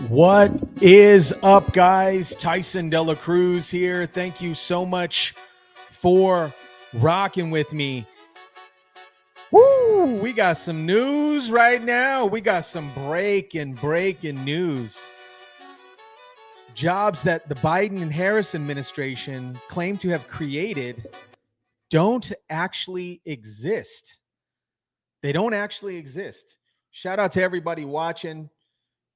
What is up, guys? Tyson Dela Cruz here. Thank you so much for rocking with me. Woo! We got some news right now. We got some breaking news. Jobs that the Biden and Harris administration claim to have created don't actually exist. They don't actually exist. Shout out to everybody watching.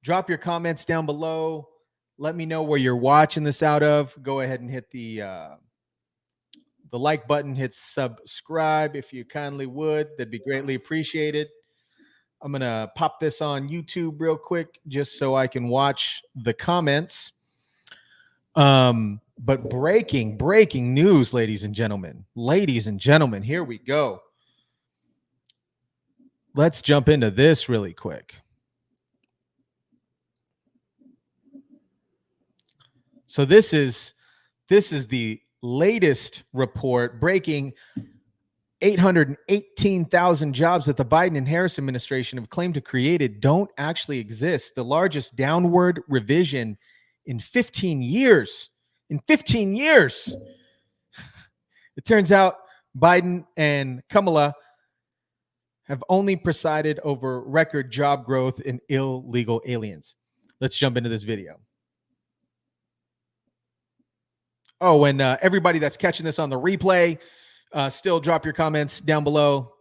Drop your comments down below. Let me know where you're watching this out of. Go ahead and hit the like button. Hit subscribe if you kindly would. That'd be greatly appreciated. I'm going to pop this on YouTube real quick just so I can watch the comments. But breaking news, ladies and gentlemen. Ladies and gentlemen, here we go. Let's jump into this really quick. So this is the latest report breaking 818,000 jobs that the Biden and Harris administration have claimed to created don't actually exist. The largest downward revision in 15 years. In 15 years. It turns out Biden and Kamala have only presided over record job growth in illegal aliens. Let's jump into this video. Oh, and everybody that's catching this on the replay, still drop your comments down below.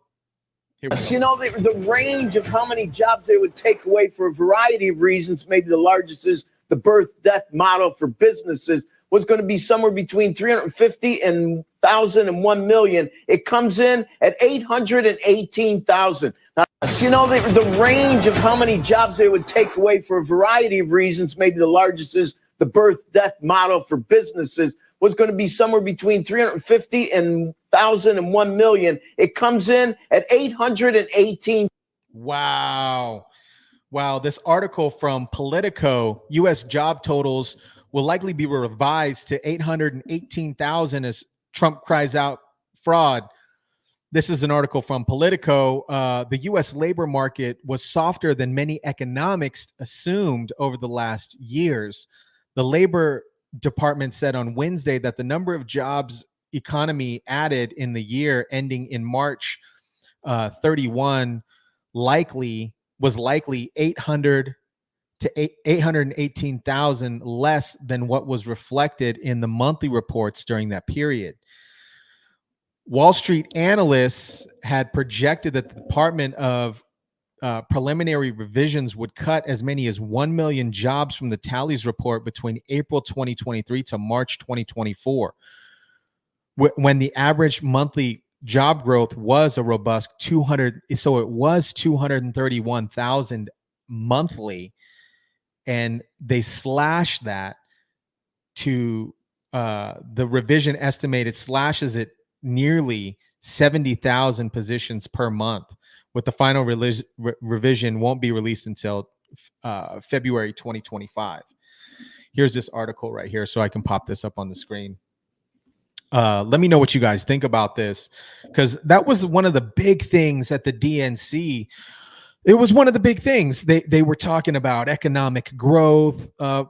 Here we go. You know, the range of how many jobs they would take away for a variety of reasons, maybe the largest is the birth-death model for businesses, was going to be somewhere between 350,000 and 1 million. It comes in at 818,000. Now, you know, the range of how many jobs they would take away for a variety of reasons, maybe the largest is the birth-death model for businesses, was going to be somewhere between 350,000 and 1 million. It comes in at 818. Wow. This article from Politico, U.S. job totals will likely be revised to 818,000 as Trump cries out fraud. This is an article from Politico. The U.S. labor market was softer than many economists assumed over the last years. The Labor Department said on Wednesday that the number of jobs economy added in the year ending in March 31 was likely 800 to 818,000 less than what was reflected in the monthly reports during that period. Wall Street analysts had projected that the Department of preliminary revisions would cut as many as 1 million jobs from the tallies report between April 2023 to March 2024, when the average monthly job growth was a robust 231,000 monthly, and they slashed that to the revision estimated slashes it nearly 70,000 positions per month, with the final revision won't be released until February 2025. Here's this article right here, so I can pop this up on the screen. Let me know what you guys think about this, because that was one of the big things at the DNC. It was one of the big things. They were talking about economic growth. I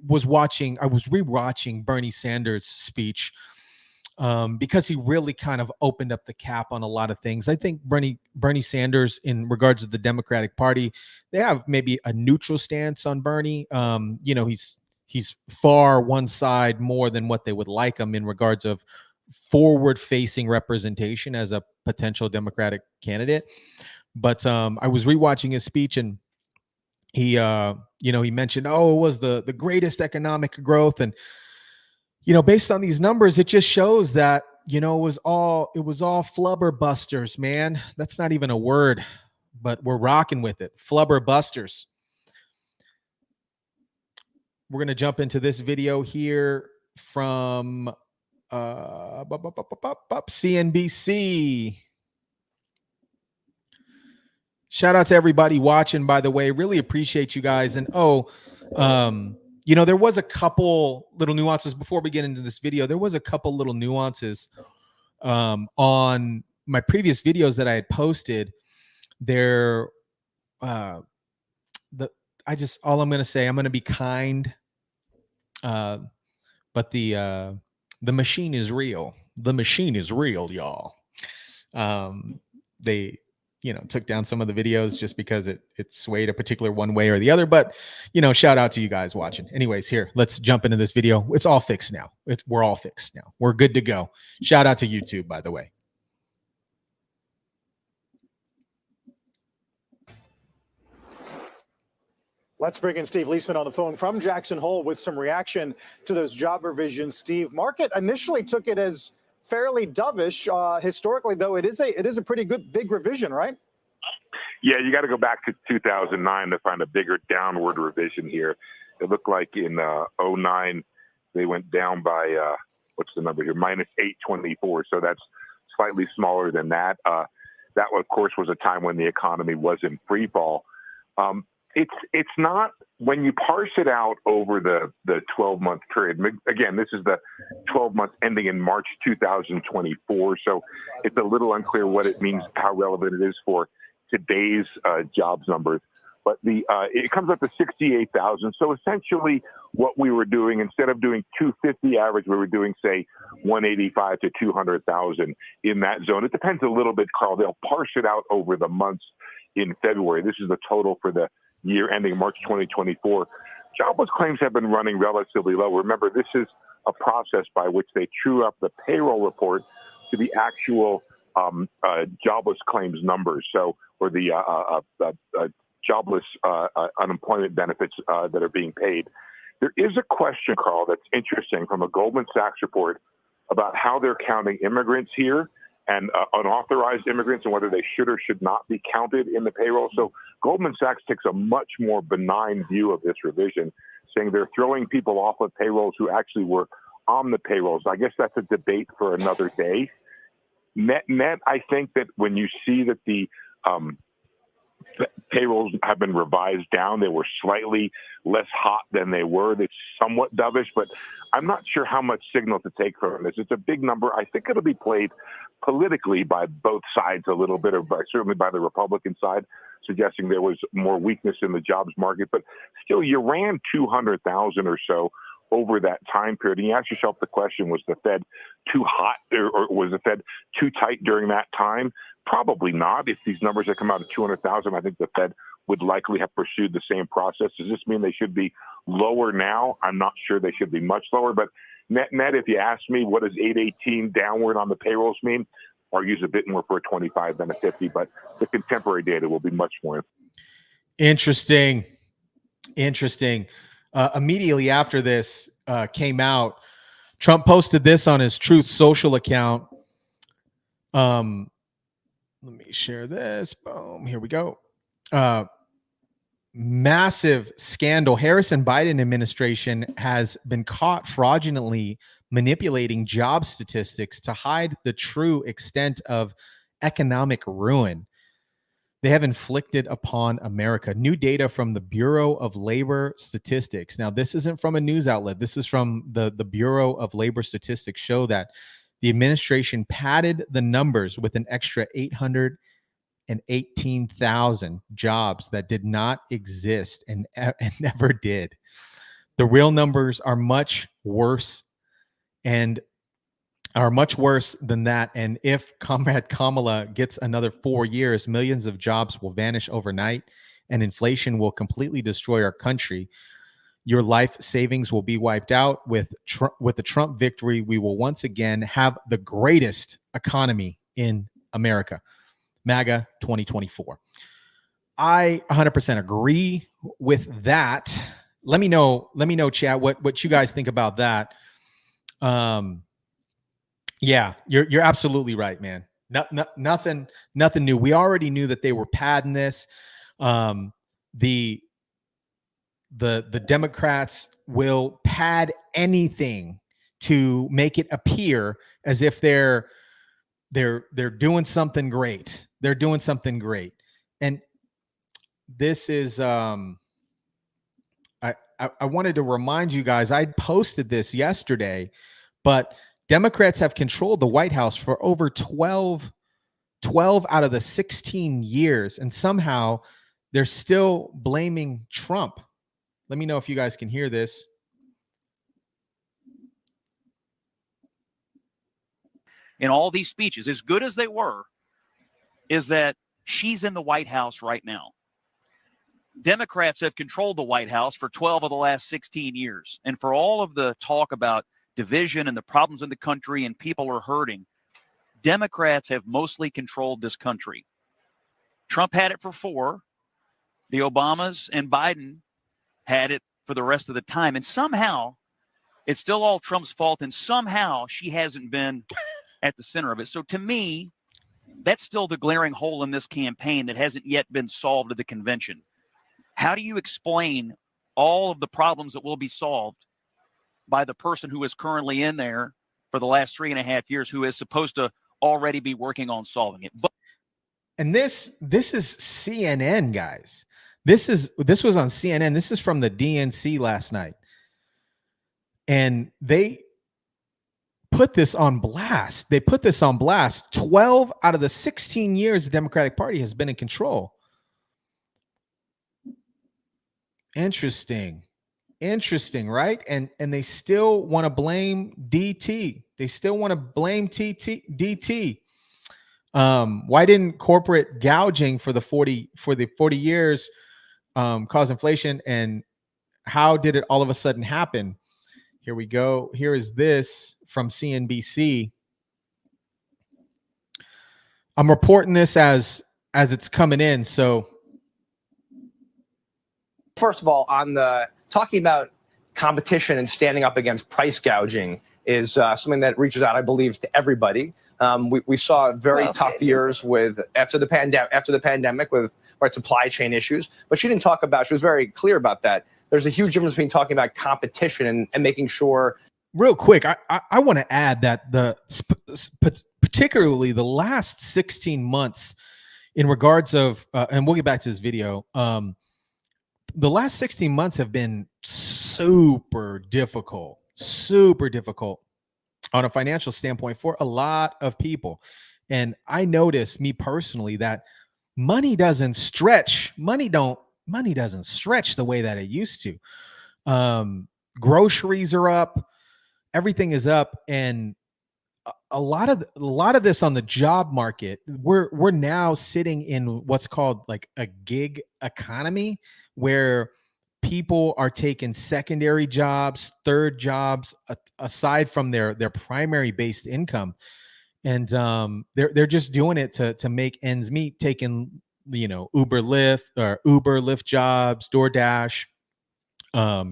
was rewatching Bernie Sanders' speech because he really kind of opened up the cap on a lot of things. I think Bernie Sanders, in regards to the Democratic Party, they have maybe a neutral stance on Bernie. He's far one side more than what they would like him in regards of forward-facing representation as a potential Democratic candidate. But I was rewatching his speech, and he mentioned, it was the greatest economic growth, and based on these numbers, it just shows that it was all flubber busters, man. That's not even a word, but we're rocking with it. Flubber busters. We're gonna jump into this video here from CNBC. Shout out to everybody watching, by the way. Really appreciate you guys. And there was a couple little nuances before we get into this video. There was a couple little nuances on my previous videos that I had posted. I all I'm going to say, I'm going to be kind. But the machine is real. The machine is real, y'all. They, took down some of the videos just because it swayed a particular one way or the other. But, shout out to you guys watching. Anyways, here, let's jump into this video. It's all fixed now. We're all fixed now. We're good to go. Shout out to YouTube, by the way. Let's bring in Steve Leisman on the phone from Jackson Hole with some reaction to those job revisions. Steve, market initially took it as fairly dovish. Historically, though, it is a pretty good big revision, right? Yeah, you got to go back to 2009 to find a bigger downward revision here. It looked like in 09 they went down by what's the number here? Minus 824. So that's slightly smaller than that. That, of course, was a time when the economy was in free fall. It's not, when you parse it out over the 12-month period. Again, this is the 12 months ending in March 2024. So it's a little unclear what it means, how relevant it is for today's jobs numbers. But it comes up to 68,000. So essentially what we were doing, instead of doing 250 average, we were doing, say, 185 to 200,000 in that zone. It depends a little bit, Carl. They'll parse it out over the months in February. This is the total for the year ending March 2024. Jobless claims have been running relatively low. Remember, this is a process by which they true up the payroll report to the actual jobless claims numbers. So, or the jobless unemployment benefits that are being paid. There is a question, Carl, that's interesting from a Goldman Sachs report about how they're counting immigrants here and unauthorized immigrants and whether they should or should not be counted in the payroll. So Goldman Sachs takes a much more benign view of this revision, saying they're throwing people off of payrolls who actually were on the payrolls. I guess that's a debate for another day. Net, I think that when you see that the payrolls have been revised down, they were slightly less hot than they were. It's somewhat dovish, but I'm not sure how much signal to take from this. It's a big number. I think it'll be played politically by both sides a little bit, or certainly by the Republican side, suggesting there was more weakness in the jobs market. But still, you ran 200,000 or so over that time period. And you ask yourself the question, was the Fed too hot or was the Fed too tight during that time? Probably not. If these numbers had come out at 200,000, I think the Fed would likely have pursued the same process. Does this mean they should be lower now? I'm not sure they should be much lower, but net, if you ask me, what does 818 downward on the payrolls mean? I'll use a bit more for a 25 than a 50, but the contemporary data will be much more. Interesting. Immediately after this came out, Trump posted this on his Truth Social account. Let me share this. Boom. Here we go. Massive scandal. Harris and Biden administration has been caught fraudulently manipulating job statistics to hide the true extent of economic ruin they have inflicted upon America. New data from the Bureau of Labor Statistics. Now, this isn't from a news outlet. This is from the Bureau of Labor Statistics, show that the administration padded the numbers with an extra 818,000 jobs that did not exist and never did. The real numbers are much worse and are much worse than that. And if Comrade Kamala gets another 4 years, millions of jobs will vanish overnight and inflation will completely destroy our country. Your life savings will be wiped out. With the Trump victory, we will once again have the greatest economy in America. MAGA 2024. I 100% agree with that. Let me know, chat, what you guys think about that. Yeah, you're absolutely right, man. Nothing new. We already knew that they were padding this. The Democrats will pad anything to make it appear as if they're doing something great. They're doing something great. And this is I wanted to remind you guys, I posted this yesterday, but Democrats have controlled the White House for over 12 out of the 16 years, and somehow they're still blaming Trump. Let me know if you guys can hear this. In all these speeches, as good as they were, is that she's in the White House right now. Democrats have controlled the White House for 12 of the last 16 years. And for all of the talk about division and the problems in the country and people are hurting, Democrats have mostly controlled this country. Trump had it for 4. The Obamas and Biden had it for the rest of the time. And somehow it's still all Trump's fault. And somehow she hasn't been at the center of it. So to me, that's still the glaring hole in this campaign that hasn't yet been solved at the convention. How do you explain all of the problems that will be solved by the person who is currently in there for the last 3.5 years, who is supposed to already be working on solving it? And this is CNN, guys. This was on CNN. This is from the DNC last night. And they put this on blast. 12 out of the 16 years the Democratic Party has been in control. Interesting, right? And they still want to blame DT. They still want to blame DT. Why didn't corporate gouging for the 40 years cause inflation? And how did it all of a sudden happen? Here we go. Here is this from CNBC. I'm reporting this as it's coming in. So first of all, on the talking about competition and standing up against price gouging is something that reaches out, I believe, to everybody. We saw very tough years after the pandemic with supply chain issues, but she didn't talk about. She was very clear about that. There's a huge difference between talking about competition and making sure. Real quick, I want to add that particularly the last 16 months in regards of, and we'll get back to this video. The last 16 months have been super difficult on a financial standpoint for a lot of people. And I notice, me personally, that money doesn't stretch the way that it used to. Groceries are up, everything is up, and a lot of this on the job market, we're now sitting in what's called like a gig economy, where people are taking secondary jobs, third jobs, aside from their primary based income, and they're just doing it to make ends meet, taking Uber Lyft jobs, DoorDash,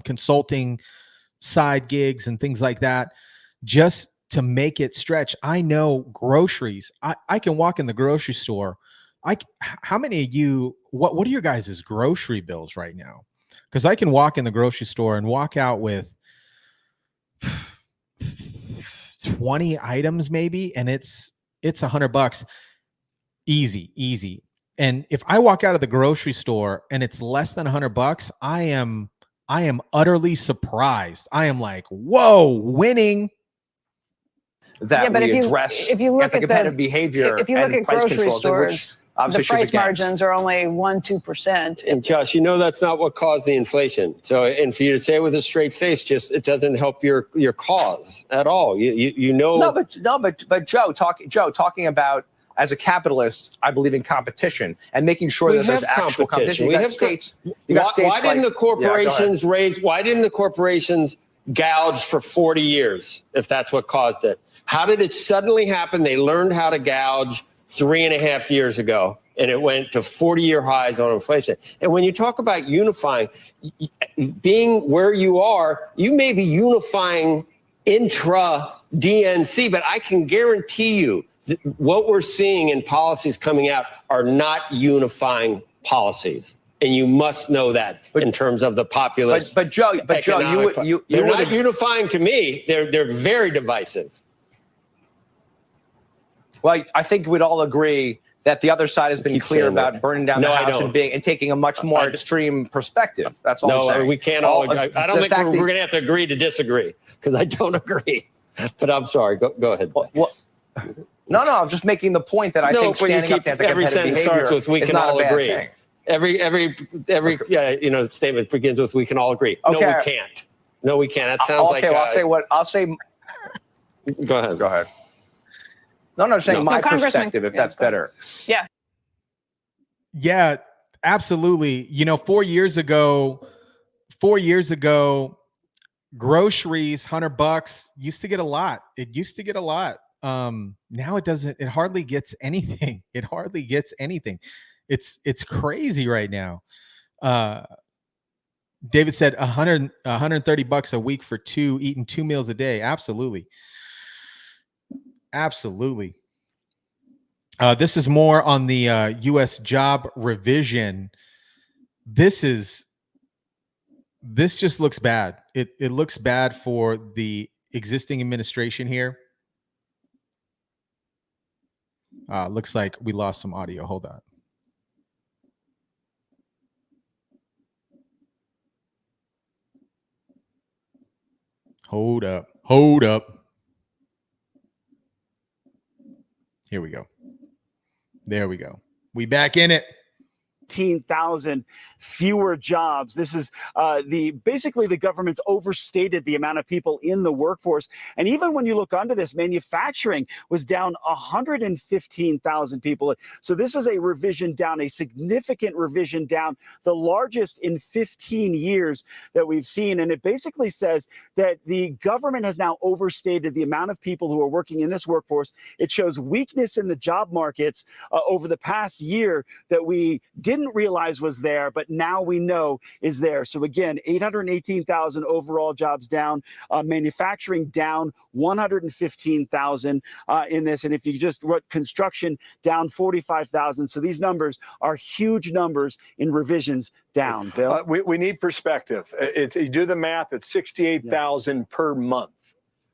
consulting side gigs and things like that, just to make it stretch. I know groceries. I can walk in the grocery store. How many of you, what are your guys' grocery bills right now? Because I can walk in the grocery store and walk out with 20 items maybe, and it's $100. Easy. And if I walk out of the grocery store and it's less than $100, I am utterly surprised. I am like, whoa, winning. That but if you look at competitive behavior, if you look at grocery stores, the price margins margins are only 1-2%. And Josh, that's not what caused the inflation. So, and for you to say it with a straight face, it doesn't help your cause at all. But Joe, talking about, as a capitalist, I believe in competition and making sure that there's actual competition. Why didn't the corporations gouge for 40 years if that's what caused it? How did it suddenly happen? They learned how to gouge 3.5 years ago, and it went to 40-year highs on inflation. And when you talk about unifying, being where you are, you may be unifying intra-DNC, but I can guarantee you that what we're seeing in policies coming out are not unifying policies. And you must know that in terms of the populist. But Joe, they're not unifying to me. They're very divisive. Well, I think we'd all agree that the other side has been clear about burning down the house and taking a much more extreme perspective. That's all I'm saying. We can't all agree. I don't think we're going to have to agree to disagree, because I don't agree. But I'm sorry. Go ahead. No, I'm just making the point that I think standing up to anti-competitive behavior starts with we is can not all a bad agree. thing. Every statement begins with "we can all agree." Okay. No, we can't. No, we can't. That sounds okay, like. Well, I'll say. Go ahead. Go ahead. No, I'm saying my perspective, if that's better. Yeah. Yeah, absolutely. 4 years ago, groceries, $100 used to get a lot. It used to get a lot. Now it doesn't. It hardly gets anything. It's crazy right now. David said $130 a week for eating 2 meals a day. Absolutely. This is more on the U.S. job revision. This just looks bad. It looks bad for the existing administration here. Looks like we lost some audio. Hold on. Hold up. Here we go. There we go. We back in it. 15,000 fewer jobs. This is basically the government's overstated the amount of people in the workforce. And even when you look under this, manufacturing was down 115,000 people. So this is a revision down, a significant revision down, the largest in 15 years that we've seen. And it basically says that the government has now overstated the amount of people who are working in this workforce. It shows weakness in the job markets over the past year that we didn't realize was there, but now we know is there. So again, 818,000 overall jobs down, manufacturing down 115,000 in this. And if you just wrote construction down 45,000. So these numbers are huge numbers in revisions down. Bill? We need perspective. You do the math, it's 68,000 per month.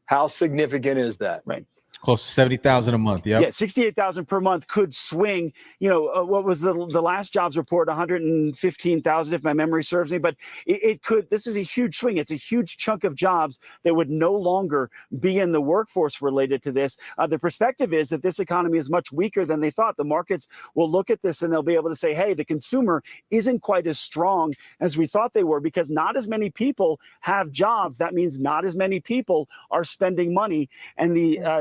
How significant is that? Right. Close to 70,000 a month. Yep. Yeah, 68,000 per month could swing. What was the last jobs report? 115,000, if my memory serves me. But it could. This is a huge swing. It's a huge chunk of jobs that would no longer be in the workforce related to this. The perspective is that this economy is much weaker than they thought. The markets will look at this and they'll be able to say, hey, the consumer isn't quite as strong as we thought they were because not as many people have jobs. That means not as many people are spending money. And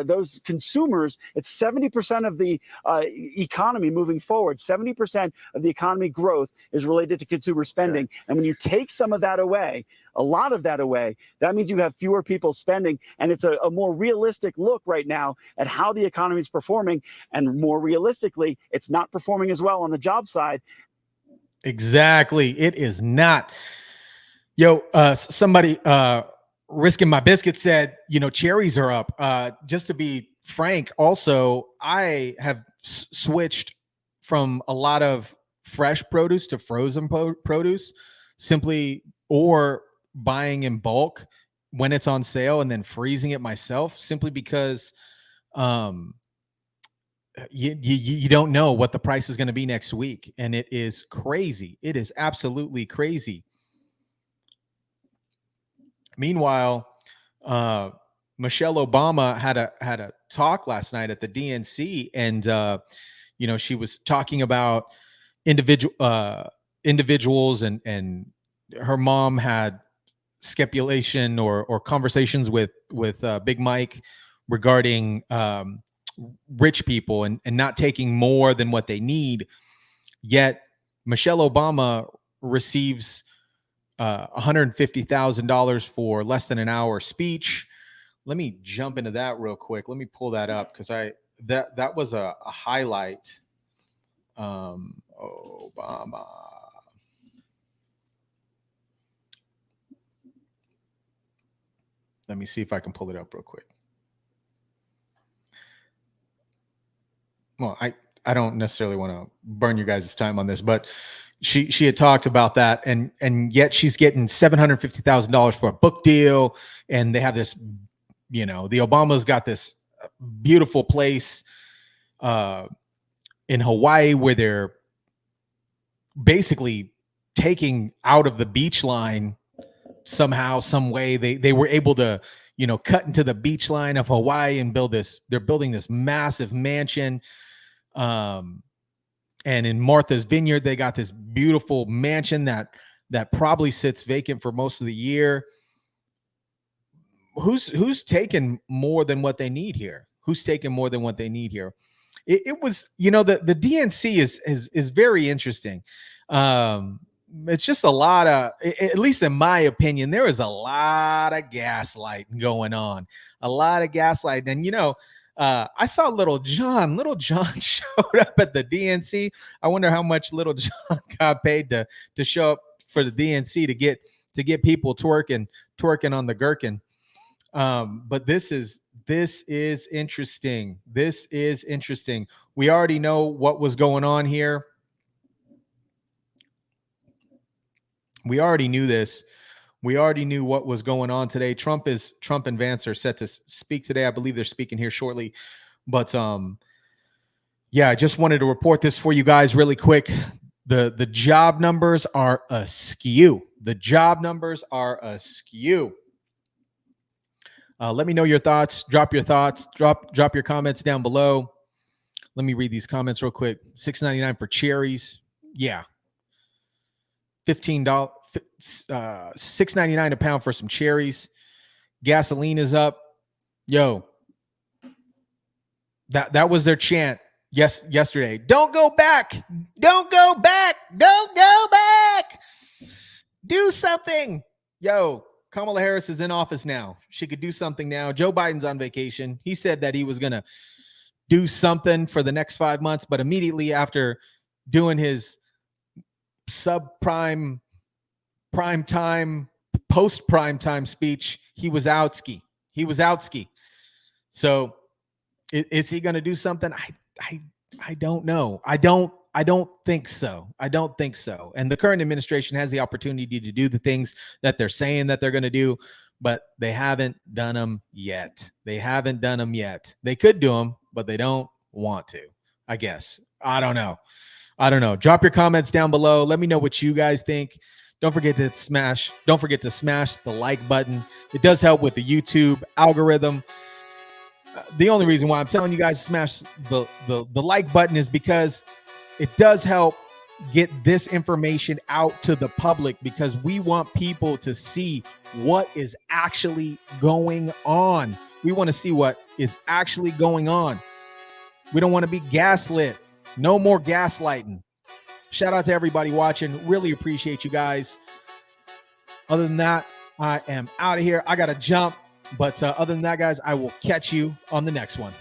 those consumers, it's 70% of the economy moving forward. 70% of the economy growth is related to consumer spending. Okay. And when you take some of that away, a lot of that away, that means you have fewer people spending. And it's a more realistic look right now at how the economy is performing. And more realistically, it's not performing as well on the job side. Exactly. It is not. Yo, somebody Risking My Biscuit said, cherries are up. Just to be frank, also, I have switched from a lot of fresh produce to frozen produce, or buying in bulk when it's on sale and then freezing it myself, simply because you don't know what the price is going to be next week. And it is crazy. It is absolutely crazy. Meanwhile, Michelle Obama had a talk last night at the DNC, and she was talking about individuals, and her mom had speculation or conversations with Big Mike regarding rich people and not taking more than what they need. Yet Michelle Obama receives $150,000 for less than an hour speech. Let me jump into that real quick. Let me pull that up because that was a highlight. Obama. Let me see if I can pull it up real quick. Well, I don't necessarily want to burn your guys' time on this, but she had talked about that, and yet she's getting $750,000 for a book deal, and they have this, the Obamas got this beautiful place in Hawaii where they're basically taking out of the beach line somehow, some way. They were able to, cut into the beach line of Hawaii and build this. They're building this massive mansion. And in Martha's Vineyard, they got this beautiful mansion that probably sits vacant for most of the year. Who's taken more than what they need here? Who's taken more than what they need here? It was, the DNC is very interesting. It's just a lot of, at least in my opinion, there is a lot of gaslighting going on. A lot of gaslighting. And, I saw Little John. Little John showed up at the DNC. I wonder how much Little John got paid to show up for the DNC to get people twerking on the gherkin. But this is interesting. This is interesting. We already know what was going on here. We already knew this. We already knew what was going on today. Trump and Vance are set to speak today. I believe they're speaking here shortly. But yeah, I just wanted to report this for you guys really quick. The job numbers are askew. The job numbers are askew. Let me know your thoughts. Drop your thoughts. Drop your comments down below. Let me read these comments real quick. $6.99 for cherries. Yeah. $15, $6.99 a pound for some cherries. Gasoline is up. Yo, that was their chant. Yes, yesterday. Don't go back. Don't go back. Don't go back. Do something. Yo, Kamala Harris is in office now. She could do something now. Joe Biden's on vacation. He said that he was going to do something for the next 5 months, but immediately after doing his subprime, prime time, post prime time speech, he was out ski. He was out ski. So is he going to do something? I don't know. I don't think so. I don't think so. And the current administration has the opportunity to do the things that they're saying that they're going to do, but they haven't done them yet. They haven't done them yet. They could do them, but they don't want to, I guess. I don't know. Drop your comments down below. Let me know what you guys think. Don't forget to smash the like button. It does help with the YouTube algorithm. The only reason why I'm telling you guys to smash the like button is because it does help get this information out to the public, because we want people to see what is actually going on. We want to see what is actually going on. We don't want to be gaslit. No more gaslighting. Shout out to everybody watching. Really appreciate you guys. Other than that, I am out of here. I got to jump. But other than that, guys, I will catch you on the next one.